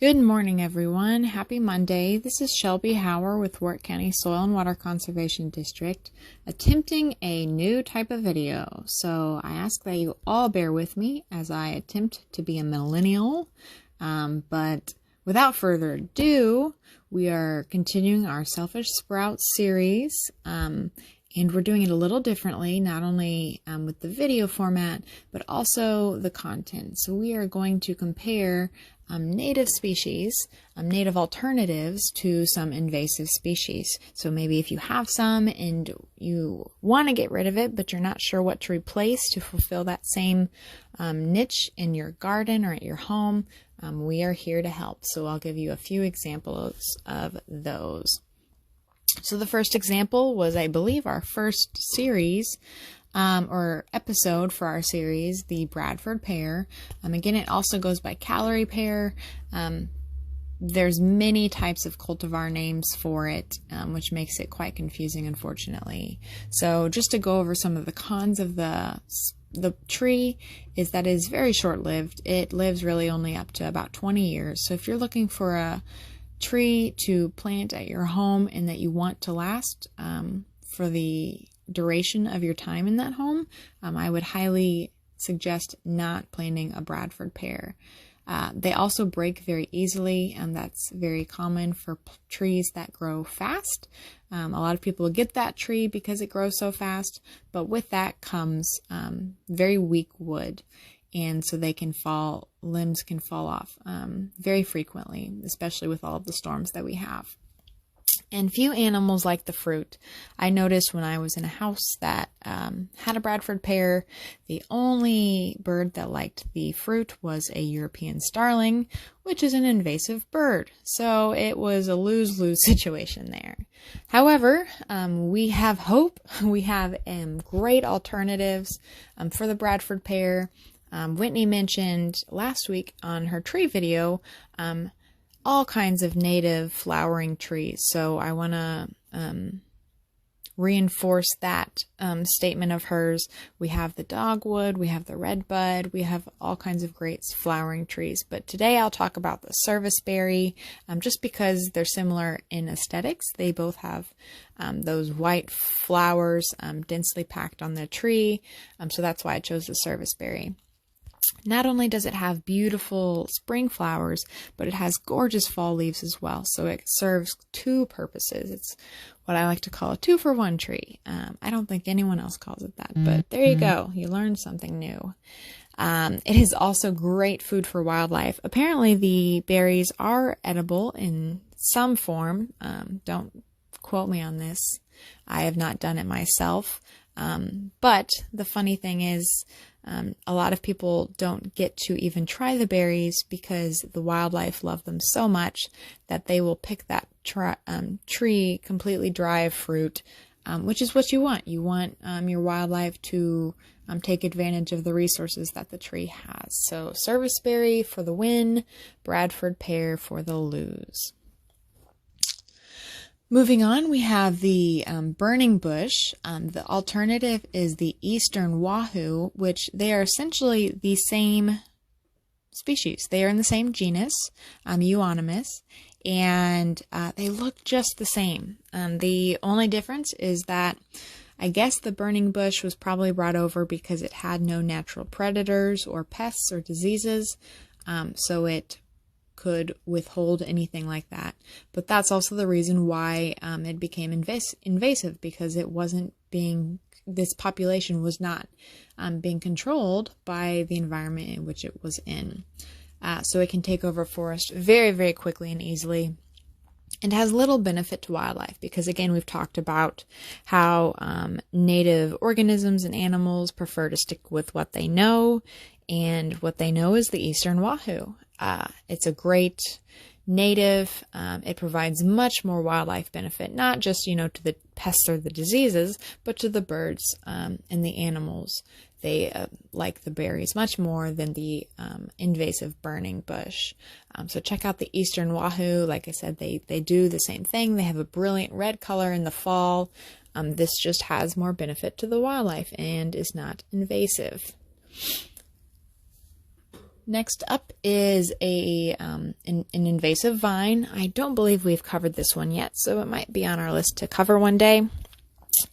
Good morning, everyone. Happy Monday. This is Shelby Hauer with Warwick County Soil and Water Conservation District, attempting a new type of video. So I ask that you all bear with me as I attempt to be a millennial. But without further ado, we are continuing our Selfish Sprouts series. And we're doing it a little differently, not only with the video format, but also the content. So we are going to compare native species, native alternatives to some invasive species. So maybe if you have some and you want to get rid of it, but you're not sure what to replace to fulfill that same niche in your garden or at your home, we are here to help. So I'll give you a few examples of those. So the first example was, I believe, our first series or episode for our series, the Bradford Pear. Again, it also goes by calorie pear. There's many types of cultivar names for it, which makes it quite confusing, unfortunately. So just to go over some of the cons of the tree is that it is very short-lived. It lives really only up to about 20 years. So if you're looking for a tree to plant at your home and that you want to last for the duration of your time in that home, I would highly suggest not planting a Bradford pear. They also break very easily, and that's very common for trees that grow fast. A lot of people get that tree because it grows so fast, but with that comes very weak wood. And so limbs can fall off very frequently, especially with all of the storms that we have. And few animals like the fruit. I noticed when I was in a house that had a Bradford pear, the only bird that liked the fruit was a European starling, which is an invasive bird. So it was a lose-lose situation there. However, we have hope. We have great alternatives for the Bradford pear. Whitney mentioned last week on her tree video all kinds of native flowering trees. So I want to reinforce that statement of hers. We have the dogwood, we have the redbud, we have all kinds of great flowering trees. But today I'll talk about the serviceberry, just because they're similar in aesthetics. They both have those white flowers densely packed on the tree. So that's why I chose the serviceberry. Not only does it have beautiful spring flowers, but it has gorgeous fall leaves as well. So it serves two purposes. It's what I like to call a 2-for-1 tree. I don't think anyone else calls it that, but there you go. You learned something new. It is also great food for wildlife. Apparently the berries are edible in some form. Don't quote me on this. I have not done it myself. But the funny thing is, a lot of people don't get to even try the berries because the wildlife love them so much that they will pick that tree completely dry of fruit, which is what you want. You want your wildlife to take advantage of the resources that the tree has. So serviceberry for the win, Bradford pear for the lose. Moving on, we have the burning bush. The alternative is the eastern wahoo, which they are essentially the same species. They are in the same genus, Euonymus, and they look just the same. The only difference is that I guess the burning bush was probably brought over because it had no natural predators or pests or diseases, so it could withhold anything like that. But that's also the reason why it became invasive, because this population was not being controlled by the environment in which it was in. So it can take over forest very, very quickly and easily, and has little benefit to wildlife because, again, we've talked about how native organisms and animals prefer to stick with what they know, and what they know is the eastern wahoo. It's a great native. It provides much more wildlife benefit, not just, to the pests or the diseases, but to the birds and the animals. They like the berries much more than the invasive burning bush. So check out the eastern wahoo. Like I said, they do the same thing. They have a brilliant red color in the fall. This just has more benefit to the wildlife and is not invasive. Next up is an invasive vine. I don't believe we've covered this one yet, so it might be on our list to cover one day,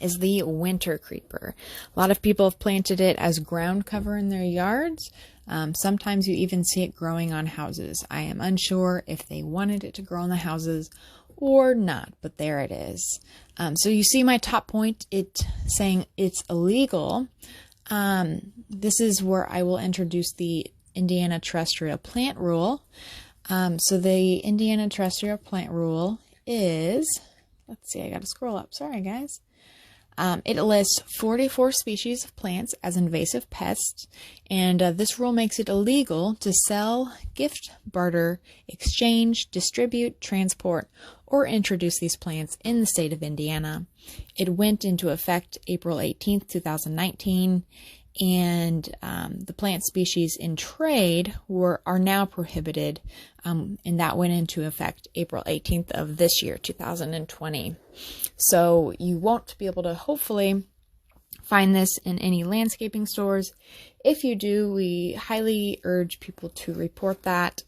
is the winter creeper. A lot of people have planted it as ground cover in their yards. Sometimes you even see it growing on houses. I am unsure if they wanted it to grow on the houses or not, but there it is. So you see my top point, it saying it's illegal. This is where I will introduce the Indiana terrestrial plant rule. So the Indiana terrestrial plant rule is, let's see, I got to scroll up. Sorry, guys. It lists 44 species of plants as invasive pests, and this rule makes it illegal to sell, gift, barter, exchange, distribute, transport, or introduce these plants in the state of Indiana. It went into effect April 18th, 2019, and the plant species in trade are now prohibited, and that went into effect April 18th of this year, 2020. So you won't be able to hopefully find this in any landscaping stores. If you do, we highly urge people to report that,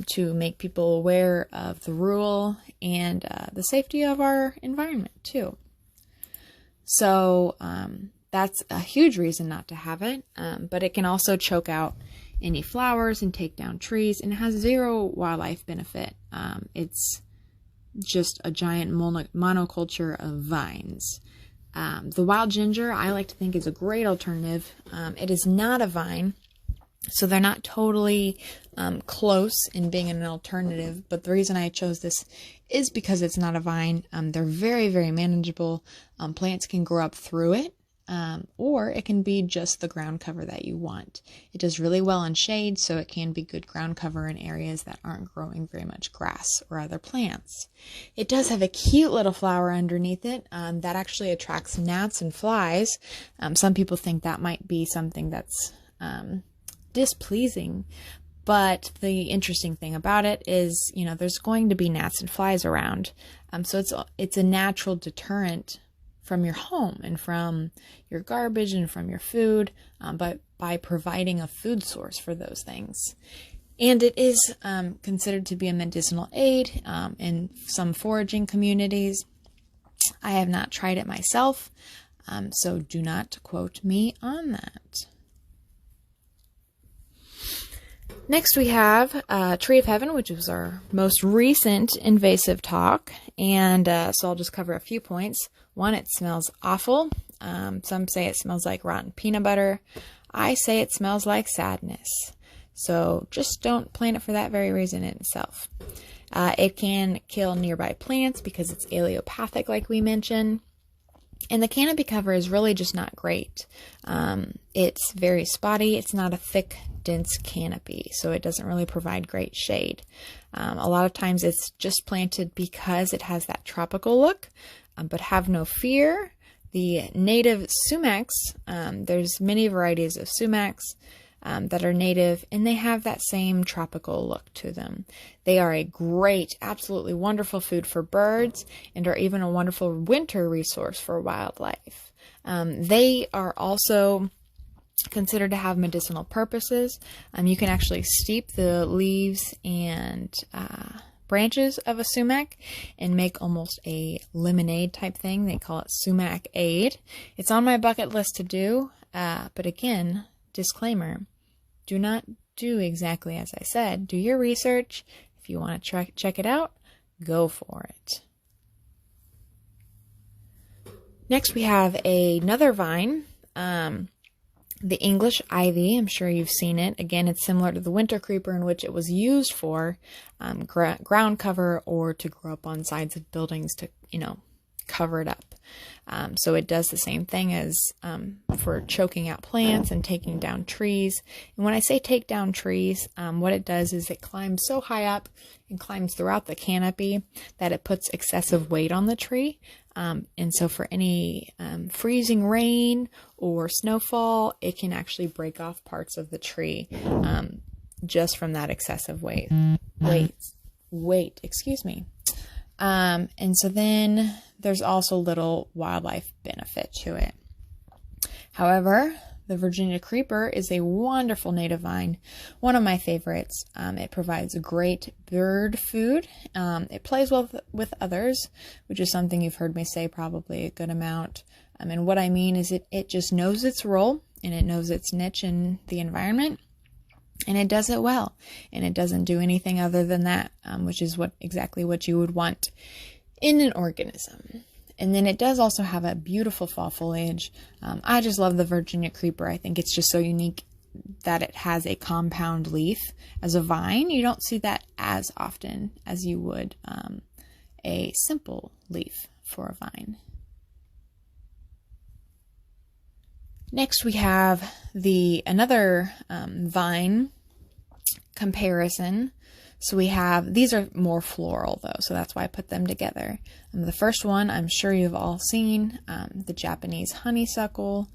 to make people aware of the rule and the safety of our environment too. So that's a huge reason not to have it, but it can also choke out any flowers and take down trees, and it has zero wildlife benefit. It's just a giant monoculture of vines. The wild ginger, I like to think, is a great alternative. It is not a vine, so they're not totally close in being an alternative, but the reason I chose this is because it's not a vine. They're very, very manageable. Plants can grow up through it, or it can be just the ground cover that you want. It does really well in shade, so it can be good ground cover in areas that aren't growing very much grass or other plants. It does have a cute little flower underneath it that actually attracts gnats and flies. Some people think that might be something that's displeasing, but the interesting thing about it is, there's going to be gnats and flies around, so it's a natural deterrent from your home and from your garbage and from your food, but by providing a food source for those things. And it is considered to be a medicinal aid in some foraging communities. I have not tried it myself, so do not quote me on that. Next we have Tree of Heaven, which was our most recent invasive talk, and so I'll just cover a few points. One, it smells awful. Some say it smells like rotten peanut butter. I say it smells like sadness. So just don't plant it for that very reason in itself. It can kill nearby plants because it's allelopathic, like we mentioned. And the canopy cover is really just not great. It's very spotty. It's not a thick, dense canopy, so it doesn't really provide great shade. A lot of times it's just planted because it has that tropical look, but have no fear. The native sumacs, there's many varieties of sumacs that are native, and they have that same tropical look to them. They are a great, absolutely wonderful food for birds, and are even a wonderful winter resource for wildlife. They are also considered to have medicinal purposes. You can actually steep the leaves and branches of a sumac and make almost a lemonade type thing. They call it sumac aid. It's on my bucket list to do, but again, disclaimer, do not do exactly as I said. Do your research. If you want to check it out, go for it. Next we have another vine, the English ivy. I'm sure you've seen it. Again, it's similar to the winter creeper, in which it was used for ground cover or to grow up on sides of buildings to, cover it up. So it does the same thing as for choking out plants and taking down trees. And when I say take down trees, what it does is it climbs so high up and climbs throughout the canopy that it puts excessive weight on the tree. And so for any freezing rain or snowfall, it can actually break off parts of the tree just from that excessive weight. Excuse me. And so then there's also little wildlife benefit to it. However, The Virginia creeper is a wonderful native vine, one of my favorites. It provides great bird food. It plays well with others, which is something you've heard me say probably a good amount. And what I mean is it just knows its role and it knows its niche in the environment. And it does it well, and it doesn't do anything other than that, which is exactly what you would want in an organism. And then it does also have a beautiful fall foliage. I just love the Virginia creeper. I think it's just so unique that it has a compound leaf. As a vine, you don't see that as often as you would a simple leaf for a vine. Next, we have another vine comparison. So we have, these are more floral though, so that's why I put them together. The first one, I'm sure you've all seen, the Japanese honeysuckle.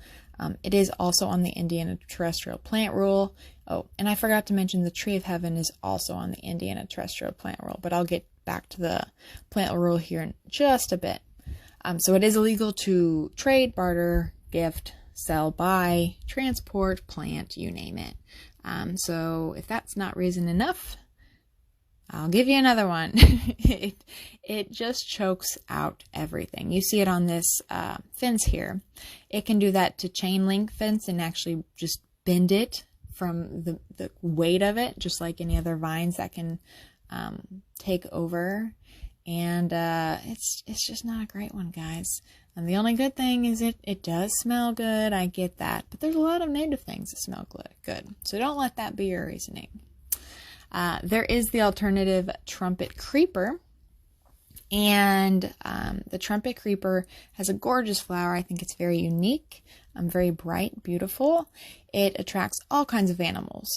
It is also on the Indiana terrestrial plant rule. Oh, and I forgot to mention the tree of heaven is also on the Indiana terrestrial plant rule, but I'll get back to the plant rule here in just a bit. So it is illegal to trade, barter, gift, sell, buy, transport, plant, you name it. So if that's not reason enough, I'll give you another one. It just chokes out everything. You see it on this fence here. It can do that to chain link fence and actually just bend it from the weight of it, just like any other vines that can take over. And it's just not a great one, guys. And the only good thing is it does smell good. I get that. But there's a lot of native things that smell good. So don't let that be your reasoning. There is the alternative trumpet creeper. And the trumpet creeper has a gorgeous flower. I think it's very unique, very bright, beautiful. It attracts all kinds of animals.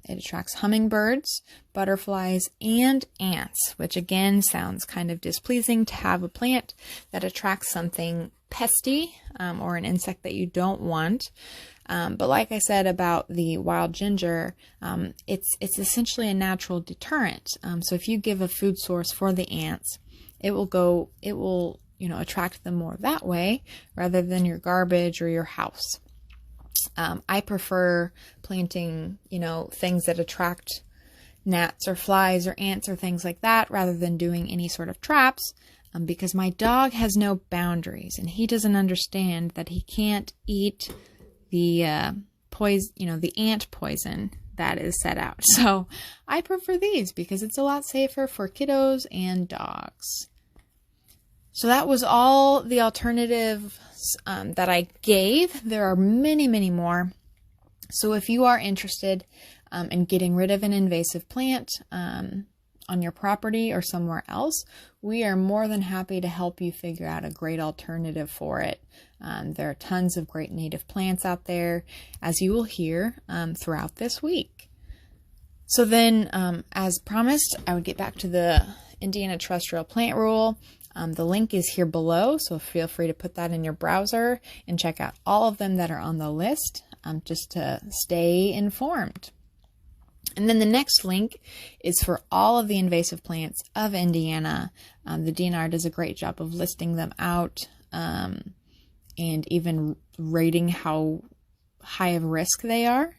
It attracts hummingbirds, butterflies, and ants, which again sounds kind of displeasing to have a plant that attracts something pesty or an insect that you don't want. But like I said about the wild ginger, it's essentially a natural deterrent. So if you give a food source for the ants, it will attract them more that way rather than your garbage or your house. I prefer planting, things that attract gnats or flies or ants or things like that rather than doing any sort of traps, because my dog has no boundaries and he doesn't understand that he can't eat the the ant poison that is set out. So I prefer these because it's a lot safer for kiddos and dogs. So that was all the alternatives that I gave. There are many, many more. So if you are interested in getting rid of an invasive plant on your property or somewhere else, we are more than happy to help you figure out a great alternative for it. There are tons of great native plants out there, as you will hear throughout this week. So then, as promised, I would get back to the Indiana terrestrial plant rule. The link is here below, so feel free to put that in your browser and check out all of them that are on the list, just to stay informed. And then the next link is for all of the invasive plants of Indiana. The DNR does a great job of listing them out and even rating how high of risk they are.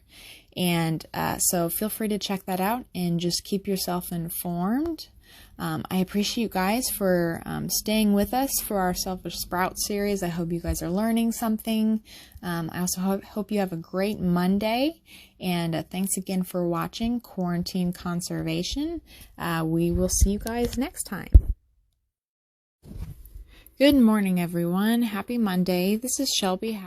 And so feel free to check that out and just keep yourself informed. I appreciate you guys for staying with us for our Selfish Sprout series. I hope you guys are learning something. I also hope you have a great Monday. And thanks again for watching Quarantine Conservation. We will see you guys next time. Good morning, everyone. Happy Monday. This is Shelby.